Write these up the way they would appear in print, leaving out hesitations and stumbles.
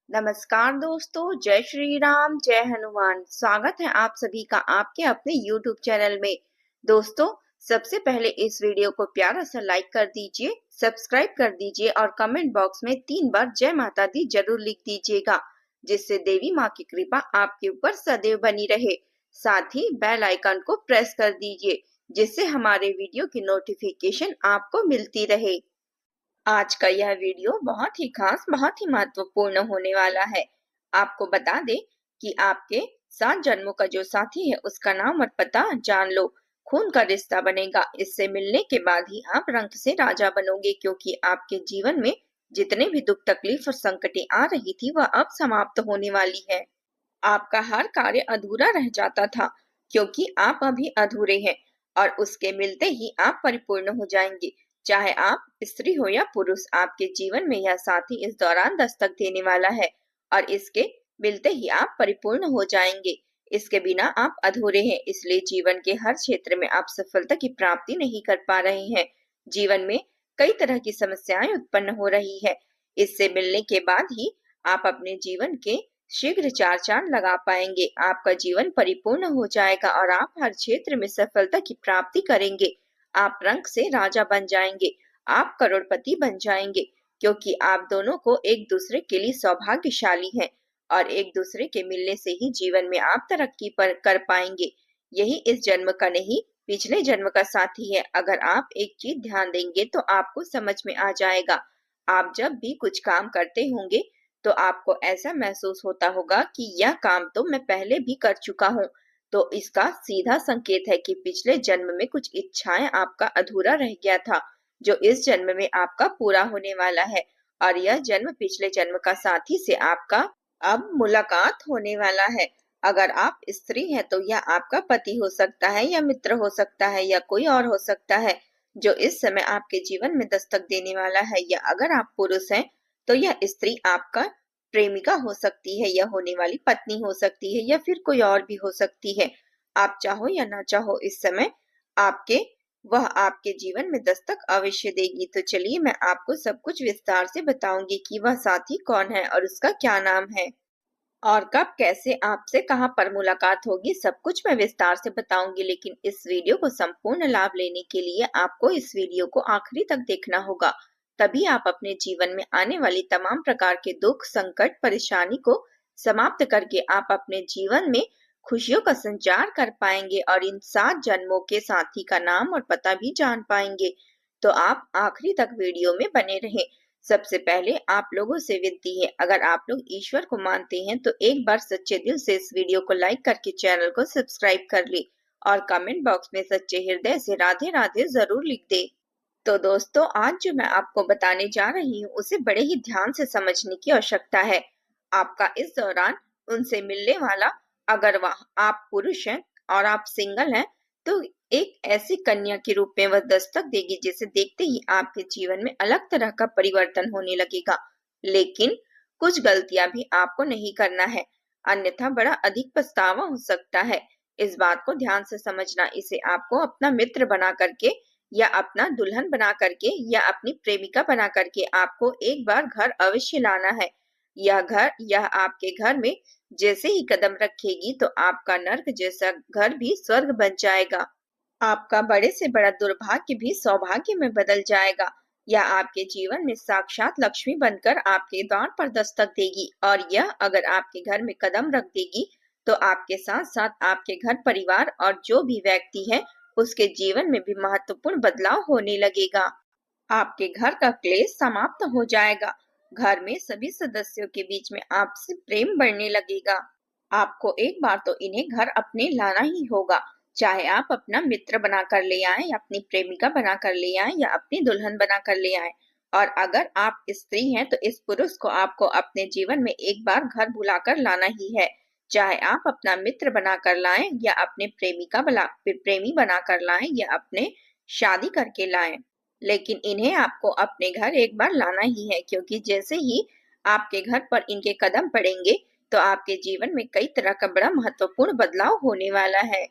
नमस्कार दोस्तों, जय श्री राम, जय हनुमान। स्वागत है आप सभी का आपके अपने YouTube चैनल में। दोस्तों, सबसे पहले इस वीडियो को प्यारा सा लाइक कर दीजिए, सब्सक्राइब कर दीजिए और कमेंट बॉक्स में 3 बार जय माता दी जरूर लिख दीजिएगा, जिससे देवी माँ की कृपा आपके ऊपर सदैव बनी रहे। साथ ही बेल आइकन को प्रेस कर दीजिए, जिससे हमारे वीडियो की नोटिफिकेशन आपको मिलती रहे। आज का यह वीडियो बहुत ही खास, बहुत ही महत्वपूर्ण होने वाला है। आपको बता दें कि आपके 7 जन्मों का जो साथी है उसका नाम और पता जान लो। खून का रिश्ता बनेगा। इससे मिलने के बाद ही आप रंग से राजा बनोगे, क्योंकि आपके जीवन में जितने भी दुख तकलीफ और संकटें आ रही थी वह अब समाप्त होने वाली है। आपका हर कार्य अधूरा रह जाता था, क्योंकि आप अभी अधूरे हैं और उसके मिलते ही आप परिपूर्ण हो जाएंगे। चाहे आप स्त्री हो या पुरुष, आपके जीवन में यह साथी इस दौरान दस्तक देने वाला है और इसके मिलते ही आप परिपूर्ण हो जाएंगे। इसके बिना आप अधूरे हैं, इसलिए जीवन के हर क्षेत्र में आप सफलता की प्राप्ति नहीं कर पा रहे हैं। जीवन में कई तरह की समस्याएं उत्पन्न हो रही है। इससे मिलने के बाद ही आप अपने जीवन के शीघ्र 4 चांद लगा पाएंगे। आपका जीवन परिपूर्ण हो जाएगा और आप हर क्षेत्र में सफलता की प्राप्ति करेंगे। आप रंग से राजा बन जाएंगे। आप करोड़पति बन जाएंगे, क्योंकि आप दोनों को एक दूसरे के लिए सौभाग्यशाली हैं और एक दूसरे के मिलने से ही जीवन में आप तरक्की पर कर पाएंगे। यही इस जन्म का नहीं, पिछले जन्म का साथी है। अगर आप एक चीज ध्यान देंगे तो आपको समझ में आ जाएगा। आप जब भी कुछ काम करते होंगे तो आपको ऐसा महसूस होता होगा कि यह काम तो मैं पहले भी कर चुका हूँ। तो इसका सीधा संकेत है कि पिछले जन्म में कुछ इच्छाएं आपका अधूरा रह गया था, जो इस जन्म में आपका पूरा होने वाला है। और यह जन्म पिछले जन्म का साथी से आपका अब मुलाकात होने वाला है। अगर आप स्त्री हैं तो यह आपका पति हो सकता है या मित्र हो सकता है या कोई और हो सकता है, जो इस समय आपके जीवन में दस्तक देने वाला है। या अगर आप पुरुष हैं तो यह स्त्री आपका प्रेमिका हो सकती है, या होने वाली पत्नी हो सकती है, या फिर कोई और भी हो सकती है। आप चाहो या ना चाहो, इस समय आपके वह आपके जीवन में दस्तक अवश्य देगी। तो चलिए मैं आपको सब कुछ विस्तार से बताऊंगी कि वह साथी कौन है और उसका क्या नाम है और कब कैसे आपसे कहां पर मुलाकात होगी। सब कुछ मैं विस्तार से बताऊंगी, लेकिन इस वीडियो को संपूर्ण लाभ लेने के लिए आपको इस वीडियो को आखिरी तक देखना होगा। तभी आप अपने जीवन में आने वाली तमाम प्रकार के दुख, संकट, परेशानी को समाप्त करके आप अपने जीवन में खुशियों का संचार कर पाएंगे और इन 7 जन्मों के साथी का नाम और पता भी जान पाएंगे। तो आप आखिरी तक वीडियो में बने रहें। सबसे पहले आप लोगों से विनती है, अगर आप लोग ईश्वर को मानते हैं तो एक बार सच्चे दिल से इस वीडियो को लाइक करके चैनल को सब्सक्राइब कर ले और कमेंट बॉक्स में सच्चे हृदय से राधे राधे जरूर लिख दे। तो दोस्तों, आज जो मैं आपको बताने जा रही हूँ उसे बड़े ही ध्यान से समझने की आवश्यकता है। आपका इस दौरान उनसे मिलने वाला, अगर वह आप पुरुष हैं और आप सिंगल हैं, तो एक ऐसी कन्या के रूप में वह दस्तक देगी जिसे देखते ही आपके जीवन में अलग तरह का परिवर्तन होने लगेगा। लेकिन कुछ गलतियां भी आपको नहीं करना है, अन्यथा बड़ा अधिक पछतावा हो सकता है। इस बात को ध्यान से समझना। इसे आपको अपना मित्र बना करके या अपना दुल्हन बना करके या अपनी प्रेमिका बना करके आपको एक बार घर अवश्य लाना है। यह आपके घर में जैसे ही कदम रखेगी तो आपका नर्क जैसा घर भी स्वर्ग बन जाएगा। आपका बड़े से बड़ा दुर्भाग्य भी सौभाग्य में बदल जाएगा। यह आपके जीवन में साक्षात लक्ष्मी बनकर आपके द्वार पर दस्तक देगी और यह अगर आपके घर में कदम रख देगी तो आपके साथ साथ आपके घर परिवार और जो भी व्यक्ति है उसके जीवन में भी महत्वपूर्ण बदलाव होने लगेगा। आपके घर का क्लेश समाप्त हो जाएगा। घर में सभी सदस्यों के बीच में आपसी प्रेम बढ़ने लगेगा। आपको एक बार तो इन्हें घर अपने लाना ही होगा, चाहे आप अपना मित्र बनाकर ले आए या अपनी प्रेमिका बनाकर ले आए या अपनी दुल्हन बनाकर ले आए। और अगर आप स्त्री हैं तो इस पुरुष को आपको अपने जीवन में एक बार घर बुलाकर लाना ही है, चाहे आप अपना मित्र बनाकर लाएं या अपने प्रेमी बनाकर लाएं या अपने शादी करके लाएं। लेकिन इन्हें आपको अपने घर एक बार लाना ही है, क्योंकि जैसे ही आपके घर पर इनके कदम पड़ेंगे तो आपके जीवन में कई तरह का बड़ा महत्वपूर्ण बदलाव होने वाला है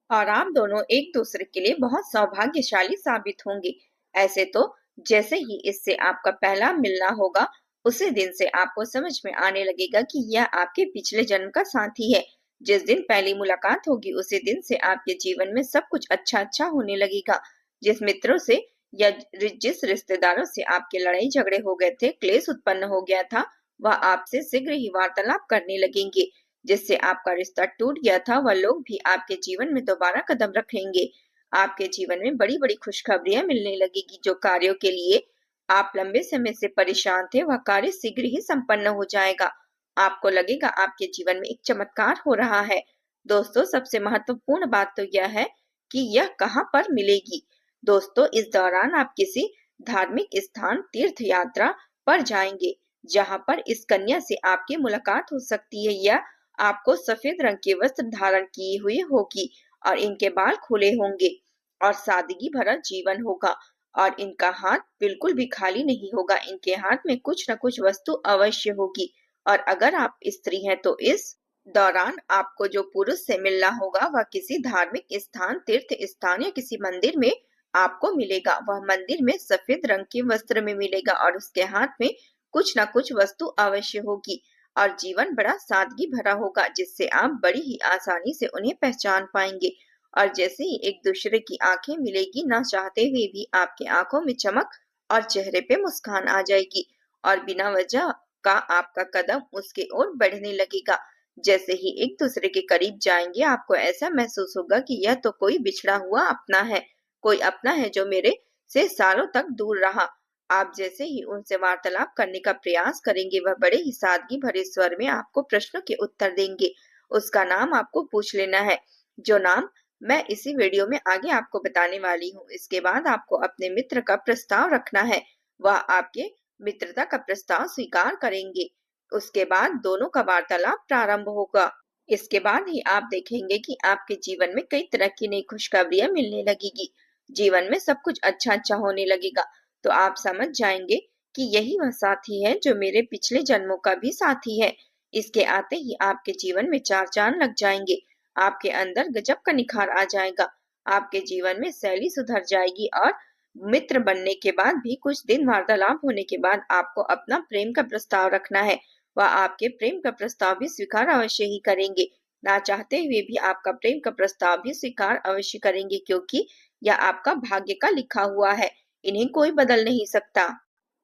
और आप दोनों एक दूसरे के लिए बहुत सौभाग्यशाली साबित होंगे। ऐसे तो जैसे ही इससे आपका पहला मिलना होगा उसी दिन से आपको समझ में आने लगेगा कि यह आपके पिछले जन्म का साथी है। जिस दिन पहली मुलाकात होगी उसी दिन से आपके जीवन में सब कुछ अच्छा अच्छा होने लगेगा। जिस मित्रों से या जिस रिश्तेदारों से आपके लड़ाई झगड़े हो गए थे, क्लेश उत्पन्न हो गया था, वह आपसे शीघ्र ही वार्तालाप करने लगेंगे। जिससे आपका रिश्ता टूट गया था, वह लोग भी आपके जीवन में दोबारा कदम रखेंगे। आपके जीवन में बड़ी बड़ी खुशखबरियां मिलने लगेगी। जो कार्यों के लिए आप लंबे समय से परेशान थे, वह कार्य शीघ्र ही संपन्न हो जाएगा। आपको लगेगा आपके जीवन में एक चमत्कार हो रहा है। दोस्तों, सबसे महत्वपूर्ण बात तो यह है कि यह कहाँ पर मिलेगी। दोस्तों, इस दौरान आप किसी धार्मिक स्थान, तीर्थ यात्रा पर जाएंगे, जहां पर इस कन्या से आपकी मुलाकात हो सकती है। या आपको सफेद रंग के वस्त्र धारण किए हुए होगी और इनके बाल खुले होंगे और सादगी भरा जीवन होगा। और इनका हाथ बिल्कुल भी खाली नहीं होगा, इनके हाथ में कुछ न कुछ वस्तु अवश्य होगी। और अगर आप स्त्री हैं तो इस दौरान आपको जो पुरुष से मिलना होगा वह किसी धार्मिक स्थान, तीर्थ स्थान या किसी मंदिर में आपको मिलेगा। वह मंदिर में सफेद रंग के वस्त्र में मिलेगा और उसके हाथ में कुछ न कुछ वस्तु अवश्य होगी और जीवन बड़ा सादगी भरा होगा, जिससे आप बड़ी ही आसानी से उन्हें पहचान पाएंगे। और जैसे ही एक दूसरे की आंखें मिलेगी, ना चाहते हुए भी आपकी आंखों में चमक और चेहरे पे मुस्कान आ जाएगी और बिना वजह का आपका कदम उसके ओर बढ़ने लगेगा। जैसे ही एक दूसरे के करीब जाएंगे, आपको ऐसा महसूस होगा कि यह तो कोई बिछड़ा हुआ अपना है, कोई अपना है जो मेरे से सालों तक दूर रहा। आप जैसे ही उनसे वार्तालाप करने का प्रयास करेंगे, वह बड़े ही सादगी भरे स्वर में आपको प्रश्नों के उत्तर देंगे। उसका नाम आपको पूछ लेना है, जो नाम मैं इसी वीडियो में आगे आपको बताने वाली हूँ। इसके बाद आपको अपने मित्र का प्रस्ताव रखना है। वह आपके मित्रता का प्रस्ताव स्वीकार करेंगे। उसके बाद दोनों का वार्तालाप प्रारंभ होगा। इसके बाद ही आप देखेंगे कि आपके जीवन में कई तरह की नई खुशखबरियां मिलने लगेगी। जीवन में सब कुछ अच्छा अच्छा होने लगेगा। तो आप समझ जाएंगे कि यही वह साथी है जो मेरे पिछले जन्मों का भी साथी है। इसके आते ही आपके जीवन में चार चांद लग जाएंगे। आपके अंदर गजब का निखार आ जाएगा। आपके जीवन में शैली सुधर जाएगी और मित्र बनने के बाद भी कुछ दिन वार्तालाप होने के बाद आपको अपना प्रेम का प्रस्ताव रखना है। वह आपके प्रेम का प्रस्ताव भी स्वीकार अवश्य ही करेंगे। ना चाहते हुए भी आपका प्रेम का प्रस्ताव भी स्वीकार अवश्य करेंगे, क्योंकि यह आपका भाग्य का लिखा हुआ है। इन्हें कोई बदल नहीं सकता।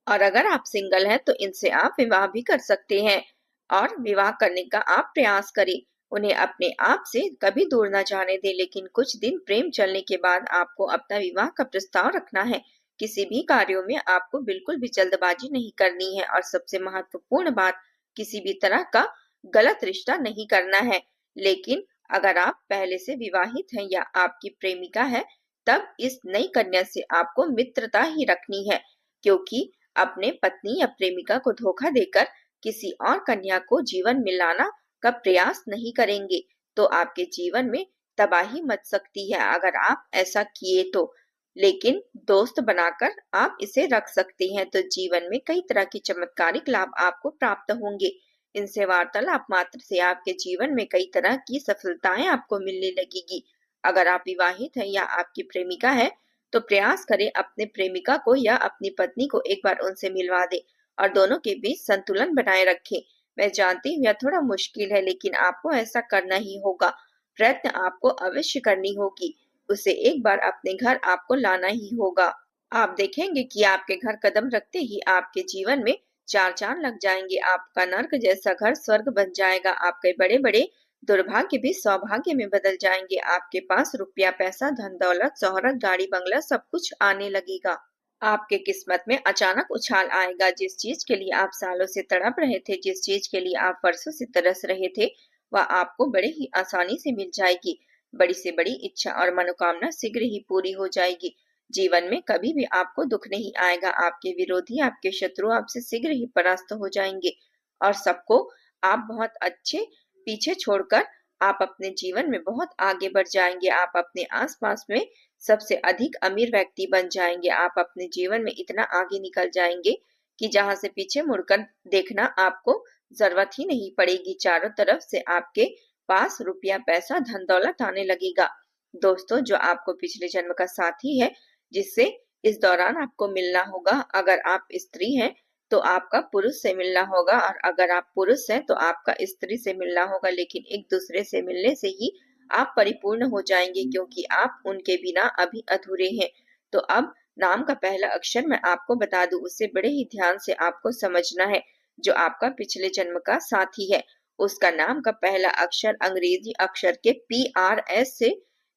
और अगर आप सिंगल हैं तो इनसे आप विवाह भी कर सकते हैं और विवाह करने का आप प्रयास करें। उन्हें अपने आप से कभी दूर न जाने दें, लेकिन कुछ दिन प्रेम चलने के बाद आपको अपना विवाह का प्रस्ताव रखना है। किसी भी कार्यों में आपको बिल्कुल भी जल्दबाजी नहीं करनी है और सबसे महत्वपूर्ण बात, किसी भी तरह का गलत रिश्ता नहीं करना है। लेकिन अगर आप पहले से विवाहित हैं या आपकी प्रेमिका है, तब इस नई कन्या से आपको मित्रता ही रखनी है, क्योंकि अपने पत्नी या प्रेमिका को धोखा देकर किसी और कन्या को जीवन में लाना का प्रयास नहीं करेंगे तो आपके जीवन में तबाही मच सकती है अगर आप ऐसा किए तो। लेकिन दोस्त बनाकर आप इसे रख सकते हैं तो जीवन में कई तरह के चमत्कारिक लाभ आपको प्राप्त होंगे। इनसे वार्तालाप मात्र से आपके जीवन में कई तरह की सफलताएं आपको मिलने लगेगी। अगर आप विवाहित हैं या आपकी प्रेमिका है तो प्रयास करें अपने प्रेमिका को या अपनी पत्नी को एक बार उनसे मिलवा दें और दोनों के बीच संतुलन बनाए रखें। मैं जानती हूँ यह थोड़ा मुश्किल है, लेकिन आपको ऐसा करना ही होगा। प्रयत्न आपको अवश्य करनी होगी। उसे एक बार अपने घर आपको लाना ही होगा। आप देखेंगे कि आपके घर कदम रखते ही आपके जीवन में चार चांद लग जाएंगे। आपका नर्क जैसा घर स्वर्ग बन जाएगा। आपके बड़े बड़े दुर्भाग्य भी सौभाग्य में बदल जाएंगे। आपके पास रुपया, पैसा, धन दौलत, शोहरत, गाड़ी बंगला सब कुछ आने लगेगा। आपके किस्मत में अचानक उछाल आएगा। जिस चीज के लिए आप सालों से तड़प रहे थे, जिस चीज के लिए आप वर्षों से तरस रहे थे, वह आपको बड़े ही आसानी से मिल जाएगी। बड़ी से बड़ी इच्छा और मनोकामना शीघ्र ही पूरी हो जाएगी। जीवन में कभी भी आपको दुख नहीं आएगा। आपके विरोधी, आपके शत्रु आपसे शीघ्र ही परास्त हो जाएंगे और सबको आप बहुत अच्छे पीछे छोड़कर आप अपने जीवन में बहुत आगे बढ़ जाएंगे। आप अपने आसपास में सबसे अधिक अमीर व्यक्ति बन जाएंगे। आप अपने जीवन में इतना आगे निकल जाएंगे कि जहां से पीछे मुड़कर देखना आपको जरूरत ही नहीं पड़ेगी। चारों तरफ से आपके पास रुपया, पैसा, धन दौलत आने लगेगा। दोस्तों, जो आपको पिछले जन्म का साथी है जिससे इस दौरान आपको मिलना होगा, अगर आप स्त्री हैं तो आपका पुरुष से मिलना होगा, और अगर आप पुरुष हैं तो आपका स्त्री से मिलना होगा। लेकिन एक दूसरे से मिलने से ही आप परिपूर्ण हो जाएंगे, क्योंकि आप उनके बिना अभी अधूरे हैं। तो अब नाम का पहला अक्षर मैं आपको बता दूं, उसे बड़े ही ध्यान से आपको समझना है। जो आपका पिछले जन्म का साथी है, उसका नाम का पहला अक्षर अंग्रेजी अक्षर के PRS से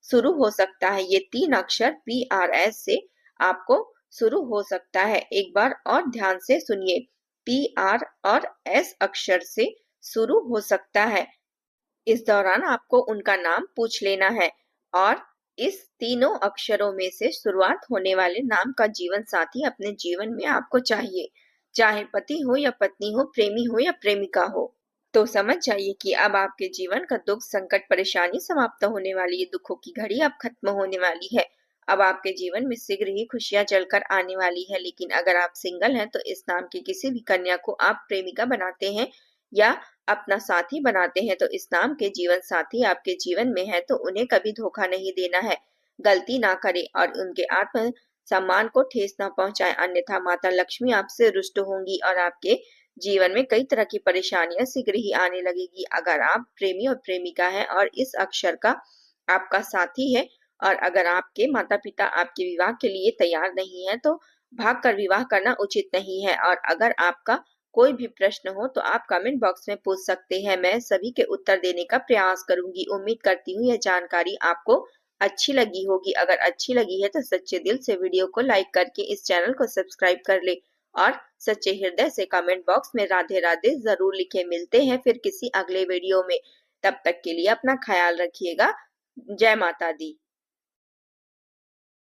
शुरू हो सकता है। ये 3 अक्षर PRS से आपको शुरू हो सकता है। एक बार और ध्यान से सुनिए, PR और S अक्षर से शुरू हो सकता है। इस दौरान आपको उनका नाम पूछ लेना है, और इस तीनों अक्षरों में से शुरुआत होने वाले नाम का जीवन साथी अपने जीवन में आपको चाहिए, चाहे पति हो या पत्नी हो, प्रेमी हो या प्रेमिका हो। तो समझ जाइए कि अब आपके जीवन का दुख, संकट, परेशानी समाप्त होने वाली है। दुखों की घड़ी अब खत्म होने वाली है। अब आपके जीवन में शीघ्र ही खुशियां जलकर आने वाली है। लेकिन अगर आप सिंगल हैं तो इस नाम की किसी भी कन्या को आप प्रेमिका बनाते हैं या अपना साथी बनाते हैं, तो इस नाम के जीवन साथी आपके जीवन में है तो उन्हें कभी धोखा नहीं देना है। गलती ना करें और उनके आत्म सम्मान को ठेस ना पहुंचाएं, अन्यथा माता लक्ष्मी आपसे रुष्ट होंगी और आपके जीवन में कई तरह की परेशानियां शीघ्र ही आने लगेगी। अगर आप प्रेमी और प्रेमिका हैं और इस अक्षर का आपका साथी है, और अगर आपके माता पिता आपके विवाह के लिए तैयार नहीं है, तो भागकर विवाह करना उचित नहीं है। और अगर आपका कोई भी प्रश्न हो तो आप कमेंट बॉक्स में पूछ सकते हैं, मैं सभी के उत्तर देने का प्रयास करूंगी। उम्मीद करती हूँ यह जानकारी आपको अच्छी लगी होगी। अगर अच्छी लगी है तो सच्चे दिल से वीडियो को लाइक करके इस चैनल को सब्सक्राइब कर ले, और सच्चे हृदय से कमेंट बॉक्स में राधे राधे जरूर लिखे। मिलते हैं फिर किसी अगले वीडियो में। तब तक के लिए अपना ख्याल रखिएगा। जय माता दी।